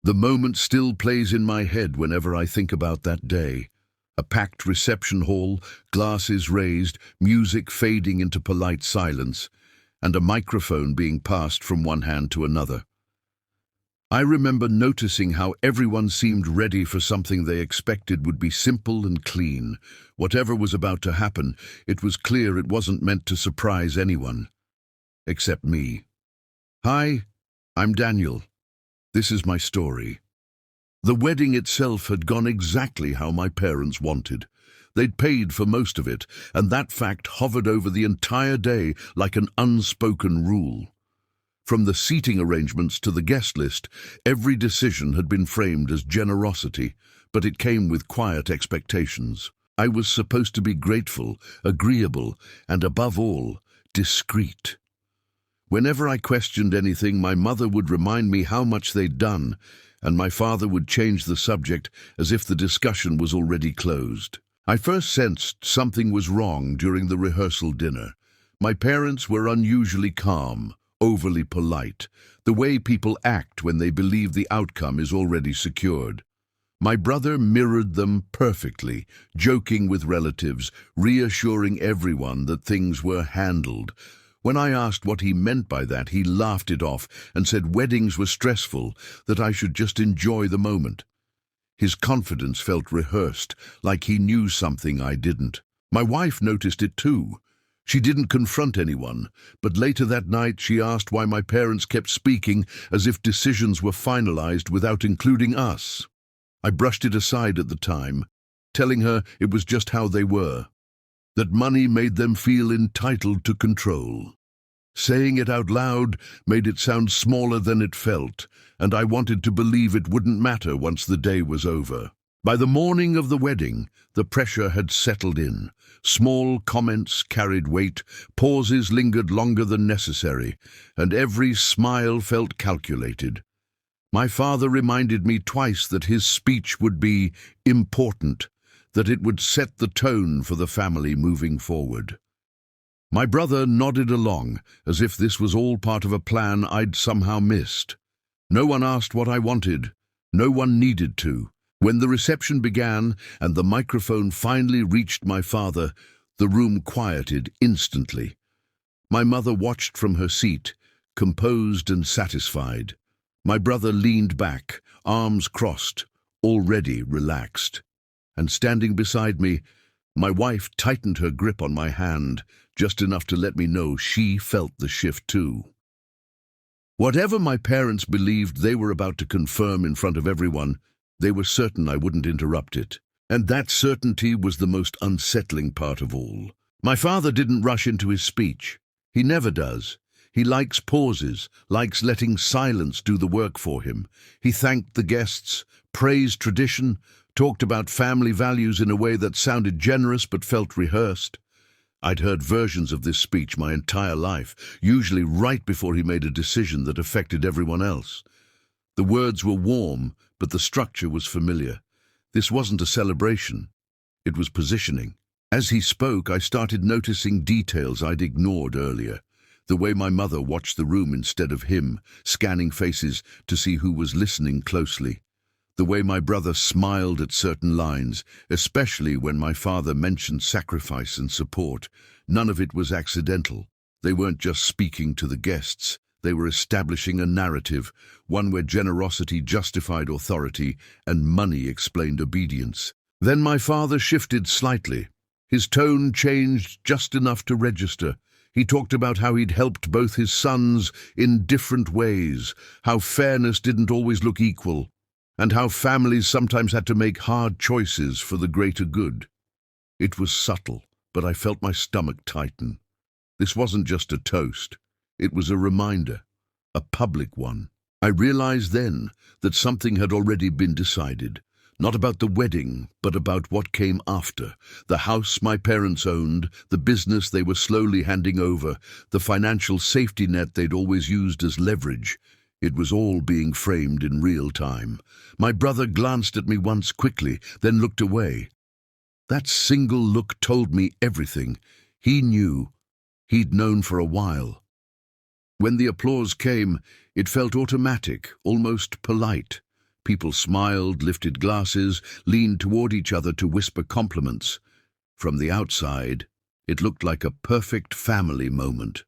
The moment still plays in my head whenever I think about that day. A packed reception hall, glasses raised, music fading into polite silence, and a microphone being passed from one hand to another. I remember noticing how everyone seemed ready for something they expected would be simple and clean. Whatever was about to happen, it was clear it wasn't meant to surprise anyone. Except me. Hi, I'm Daniel. This is my story. The wedding itself had gone exactly how my parents wanted. They'd paid for most of it, and that fact hovered over the entire day like an unspoken rule. From the seating arrangements to the guest list, every decision had been framed as generosity, but it came with quiet expectations. I was supposed to be grateful, agreeable, and above all, discreet. Whenever I questioned anything, my mother would remind me how much they'd done, and my father would change the subject as if the discussion was already closed. I first sensed something was wrong during the rehearsal dinner. My parents were unusually calm, overly polite, the way people act when they believe the outcome is already secured. My brother mirrored them perfectly, joking with relatives, reassuring everyone that things were handled. When I asked what he meant by that, he laughed it off and said weddings were stressful, that I should just enjoy the moment. His confidence felt rehearsed, like he knew something I didn't. My wife noticed it too. She didn't confront anyone, but later that night she asked why my parents kept speaking as if decisions were finalized without including us. I brushed it aside at the time, telling her it was just how they were, that money made them feel entitled to control. Saying it out loud made it sound smaller than it felt, and I wanted to believe it wouldn't matter once the day was over. By the morning of the wedding, the pressure had settled in. Small comments carried weight, pauses lingered longer than necessary, and every smile felt calculated. My father reminded me twice that his speech would be important, that it would set the tone for the family moving forward. My brother nodded along, as if this was all part of a plan I'd somehow missed. No one asked what I wanted. No one needed to. When the reception began and the microphone finally reached my father, the room quieted instantly. My mother watched from her seat, composed and satisfied. My brother leaned back, arms crossed, already relaxed. And standing beside me, my wife tightened her grip on my hand, just enough to let me know she felt the shift too. Whatever my parents believed they were about to confirm in front of everyone, they were certain I wouldn't interrupt it. And that certainty was the most unsettling part of all. My father didn't rush into his speech. He never does. He likes pauses, likes letting silence do the work for him. He thanked the guests, praised tradition, talked about family values in a way that sounded generous but felt rehearsed. I'd heard versions of this speech my entire life, usually right before he made a decision that affected everyone else. The words were warm, but the structure was familiar. This wasn't a celebration. It was positioning. As he spoke, I started noticing details I'd ignored earlier. The way my mother watched the room instead of him, scanning faces to see who was listening closely. The way my brother smiled at certain lines, especially when my father mentioned sacrifice and support. None of it was accidental. They weren't just speaking to the guests. They were establishing a narrative, one where generosity justified authority and money explained obedience. Then my father shifted slightly. His tone changed just enough to register. He talked about how he'd helped both his sons in different ways, how fairness didn't always look equal, and how families sometimes had to make hard choices for the greater good. It was subtle, but I felt my stomach tighten. This wasn't just a toast. It was a reminder, a public one. I realized then that something had already been decided, not about the wedding, but about what came after. The house my parents owned, the business they were slowly handing over, the financial safety net they'd always used as leverage. It was all being framed in real time. My brother glanced at me once quickly, then looked away. That single look told me everything. He knew. He'd known for a while. When the applause came, it felt automatic, almost polite. People smiled, lifted glasses, leaned toward each other to whisper compliments. From the outside, it looked like a perfect family moment.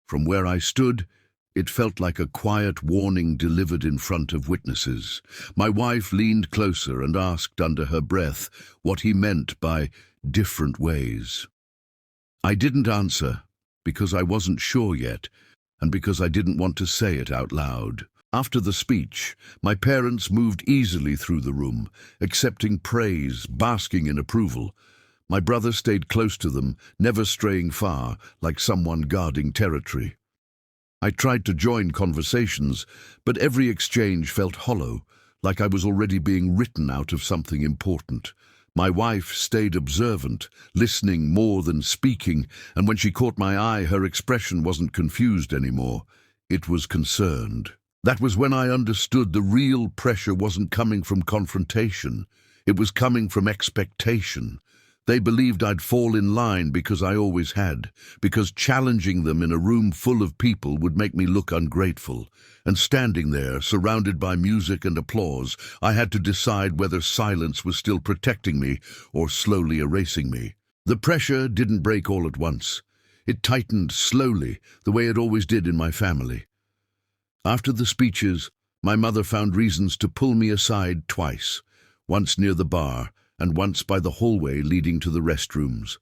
From where I stood, it felt like a quiet warning delivered in front of witnesses. My wife leaned closer and asked under her breath what he meant by different ways. I didn't answer because I wasn't sure yet, and because I didn't want to say it out loud. After the speech, my parents moved easily through the room, accepting praise, basking in approval. My brother stayed close to them, never straying far, like someone guarding territory. I tried to join conversations, but every exchange felt hollow, like I was already being written out of something important. My wife stayed observant, listening more than speaking, and when she caught my eye, her expression wasn't confused anymore. It was concerned. That was when I understood the real pressure wasn't coming from confrontation. It was coming from expectation. They believed I'd fall in line because I always had, because challenging them in a room full of people would make me look ungrateful. And standing there, surrounded by music and applause, I had to decide whether silence was still protecting me or slowly erasing me. The pressure didn't break all at once. It tightened slowly, the way it always did in my family. After the speeches, my mother found reasons to pull me aside twice, once near the bar and once by the hallway leading to the restrooms.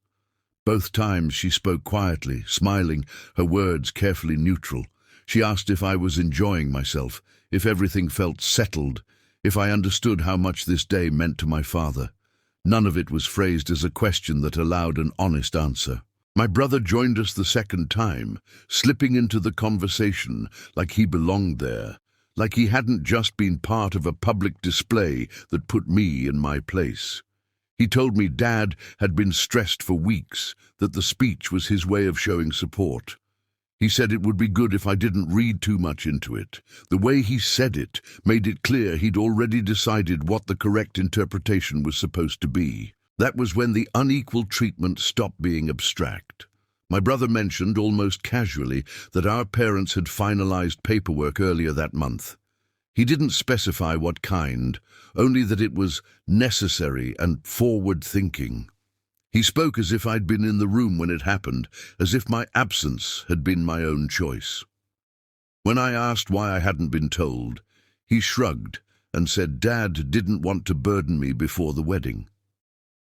Both times she spoke quietly, smiling, her words carefully neutral. She asked if I was enjoying myself, if everything felt settled, if I understood how much this day meant to my father. None of it was phrased as a question that allowed an honest answer. My brother joined us the second time, slipping into the conversation like he belonged there, like he hadn't just been part of a public display that put me in my place. He told me Dad had been stressed for weeks, that the speech was his way of showing support. He said it would be good if I didn't read too much into it. The way he said it made it clear he'd already decided what the correct interpretation was supposed to be. That was when the unequal treatment stopped being abstract. My brother mentioned, almost casually, that our parents had finalized paperwork earlier that month. He didn't specify what kind, only that it was necessary and forward-thinking. He spoke as if I'd been in the room when it happened, as if my absence had been my own choice. When I asked why I hadn't been told, he shrugged and said Dad didn't want to burden me before the wedding.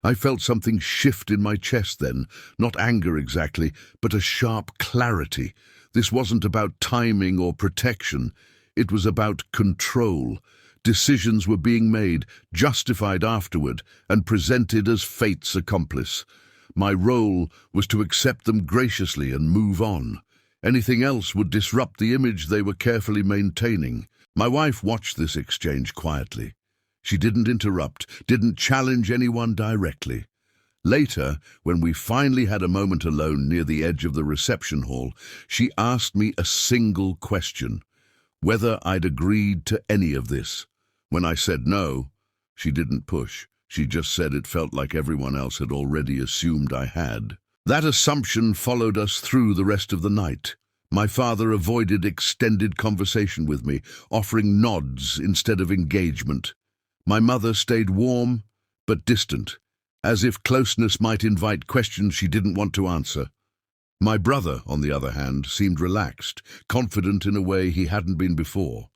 I felt something shift in my chest then, not anger exactly, but a sharp clarity. This wasn't about timing or protection. It was about control. Decisions were being made, justified afterward, and presented as fate's accomplice. My role was to accept them graciously and move on. Anything else would disrupt the image they were carefully maintaining. My wife watched this exchange quietly. She didn't interrupt, didn't challenge anyone directly. Later, when we finally had a moment alone near the edge of the reception hall, she asked me a single question: whether I'd agreed to any of this. When I said no, she didn't push. She just said it felt like everyone else had already assumed I had. That assumption followed us through the rest of the night. My father avoided extended conversation with me, offering nods instead of engagement. My mother stayed warm but distant, as if closeness might invite questions she didn't want to answer. My brother, on the other hand, seemed relaxed, confident in a way he hadn't been before.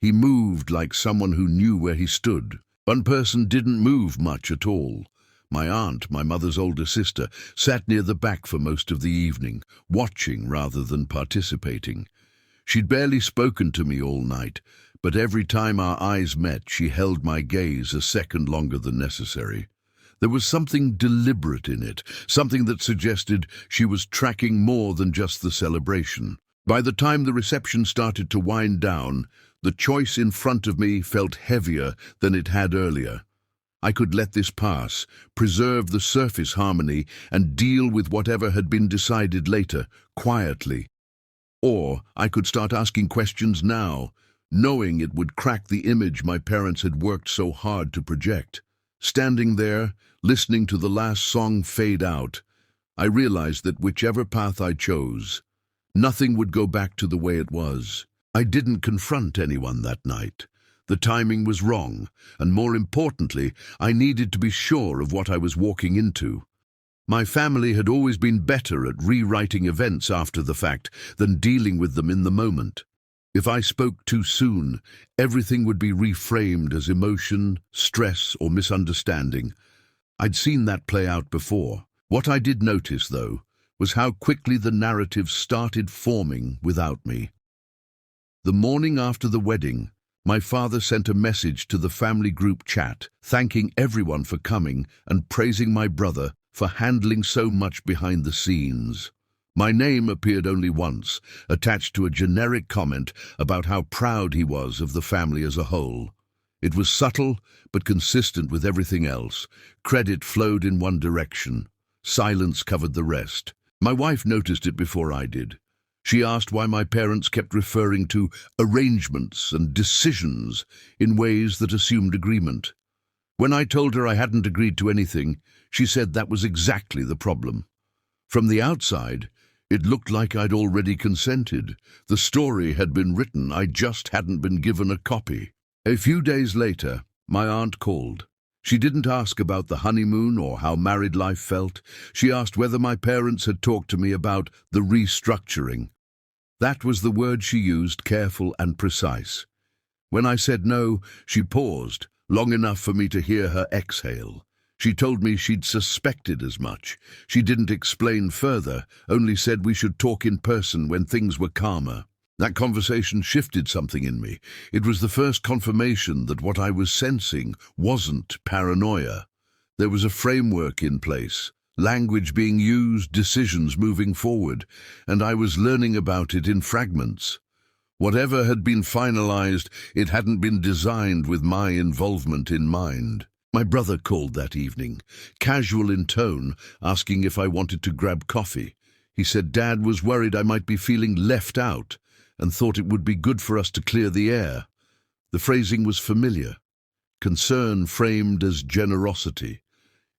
He moved like someone who knew where he stood. One person didn't move much at all. My aunt, my mother's older sister, sat near the back for most of the evening, watching rather than participating. She'd barely spoken to me all night, but every time our eyes met, she held my gaze a second longer than necessary. There was something deliberate in it, something that suggested she was tracking more than just the celebration. By the time the reception started to wind down, the choice in front of me felt heavier than it had earlier. I could let this pass, preserve the surface harmony, and deal with whatever had been decided later, quietly. Or I could start asking questions now, knowing it would crack the image my parents had worked so hard to project. Standing there, listening to the last song fade out, I realized that whichever path I chose, nothing would go back to the way it was. I didn't confront anyone that night. The timing was wrong, and more importantly, I needed to be sure of what I was walking into. My family had always been better at rewriting events after the fact than dealing with them in the moment. If I spoke too soon, everything would be reframed as emotion, stress, or misunderstanding. I'd seen that play out before. What I did notice, though, was how quickly the narrative started forming without me. The morning after the wedding, my father sent a message to the family group chat, thanking everyone for coming and praising my brother for handling so much behind the scenes. My name appeared only once, attached to a generic comment about how proud he was of the family as a whole. It was subtle, but consistent with everything else. Credit flowed in one direction. Silence covered the rest. My wife noticed it before I did. She asked why my parents kept referring to arrangements and decisions in ways that assumed agreement. When I told her I hadn't agreed to anything, she said that was exactly the problem. From the outside, it looked like I'd already consented. The story had been written, I just hadn't been given a copy. A few days later, my aunt called. She didn't ask about the honeymoon or how married life felt. She asked whether my parents had talked to me about the restructuring. That was the word she used, careful and precise. When I said no, she paused, long enough for me to hear her exhale. She told me she'd suspected as much. She didn't explain further, only said we should talk in person when things were calmer. That conversation shifted something in me. It was the first confirmation that what I was sensing wasn't paranoia. There was a framework in place, language being used, decisions moving forward, and I was learning about it in fragments. Whatever had been finalized, it hadn't been designed with my involvement in mind. My brother called that evening, casual in tone, asking if I wanted to grab coffee. He said Dad was worried I might be feeling left out, and thought it would be good for us to clear the air. The phrasing was familiar. Concern framed as generosity.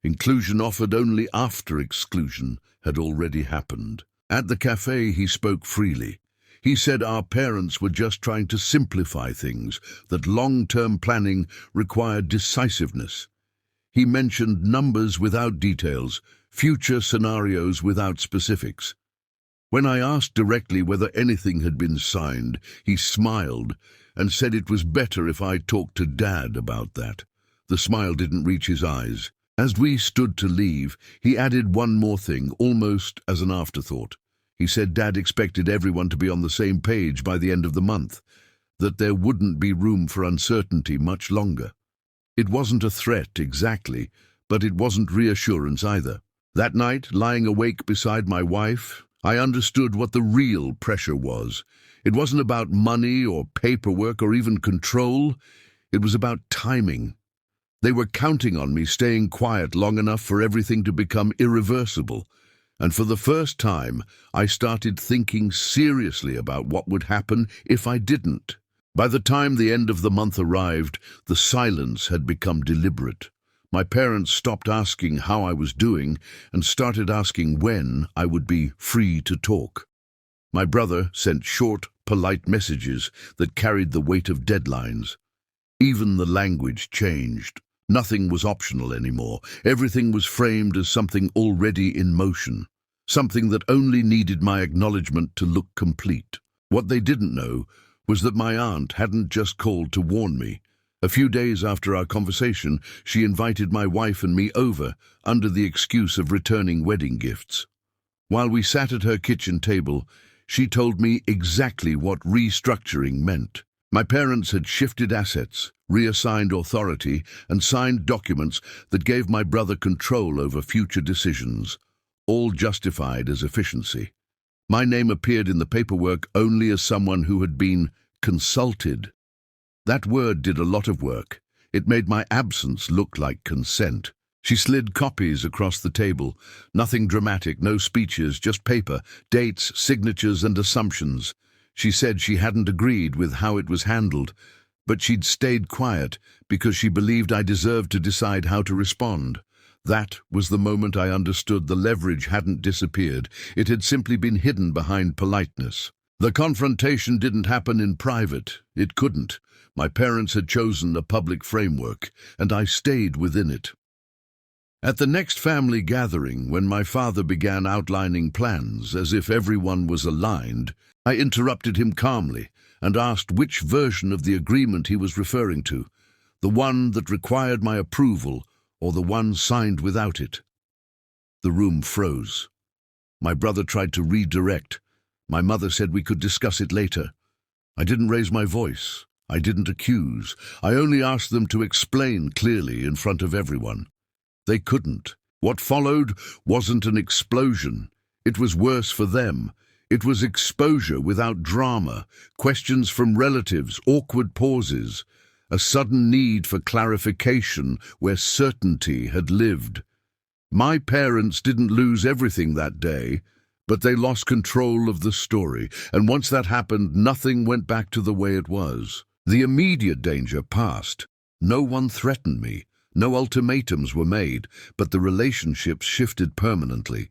Inclusion offered only after exclusion had already happened. At the cafe, he spoke freely. He said our parents were just trying to simplify things, that long-term planning required decisiveness. He mentioned numbers without details, future scenarios without specifics. When I asked directly whether anything had been signed, he smiled and said it was better if I talked to Dad about that. The smile didn't reach his eyes. As we stood to leave, he added one more thing, almost as an afterthought. He said Dad expected everyone to be on the same page by the end of the month, that there wouldn't be room for uncertainty much longer. It wasn't a threat exactly, but it wasn't reassurance either. That night, lying awake beside my wife, I understood what the real pressure was. It wasn't about money or paperwork or even control. It was about timing. They were counting on me staying quiet long enough for everything to become irreversible. And for the first time, I started thinking seriously about what would happen if I didn't. By the time the end of the month arrived, the silence had become deliberate. My parents stopped asking how I was doing and started asking when I would be free to talk. My brother sent short, polite messages that carried the weight of deadlines. Even the language changed. Nothing was optional anymore. Everything was framed as something already in motion, something that only needed my acknowledgement to look complete. What they didn't know was that my aunt hadn't just called to warn me. A few days after our conversation, she invited my wife and me over under the excuse of returning wedding gifts. While we sat at her kitchen table, she told me exactly what restructuring meant. My parents had shifted assets, reassigned authority, and signed documents that gave my brother control over future decisions, all justified as efficiency. My name appeared in the paperwork only as someone who had been consulted. That word did a lot of work. It made my absence look like consent. She slid copies across the table. Nothing dramatic, no speeches, just paper, dates, signatures, and assumptions. She said she hadn't agreed with how it was handled, but she'd stayed quiet because she believed I deserved to decide how to respond. That was the moment I understood the leverage hadn't disappeared. It had simply been hidden behind politeness. The confrontation didn't happen in private. It couldn't. My parents had chosen a public framework, and I stayed within it. At the next family gathering, when my father began outlining plans as if everyone was aligned, I interrupted him calmly and asked which version of the agreement he was referring to, the one that required my approval or the one signed without it. The room froze. My brother tried to redirect. My mother said we could discuss it later. I didn't raise my voice. I didn't accuse. I only asked them to explain clearly in front of everyone. They couldn't. What followed wasn't an explosion. It was worse for them. It was exposure without drama, questions from relatives, awkward pauses, a sudden need for clarification where certainty had lived. My parents didn't lose everything that day, but they lost control of the story, and once that happened, nothing went back to the way it was. The immediate danger passed. No one threatened me. No ultimatums were made, but the relationships shifted permanently.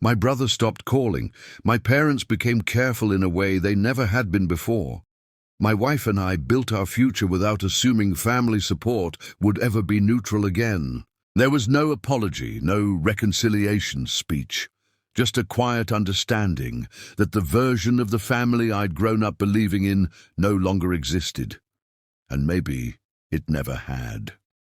My brother stopped calling. My parents became careful in a way they never had been before. My wife and I built our future without assuming family support would ever be neutral again. There was no apology, no reconciliation speech, just a quiet understanding that the version of the family I'd grown up believing in no longer existed. And maybe it never had.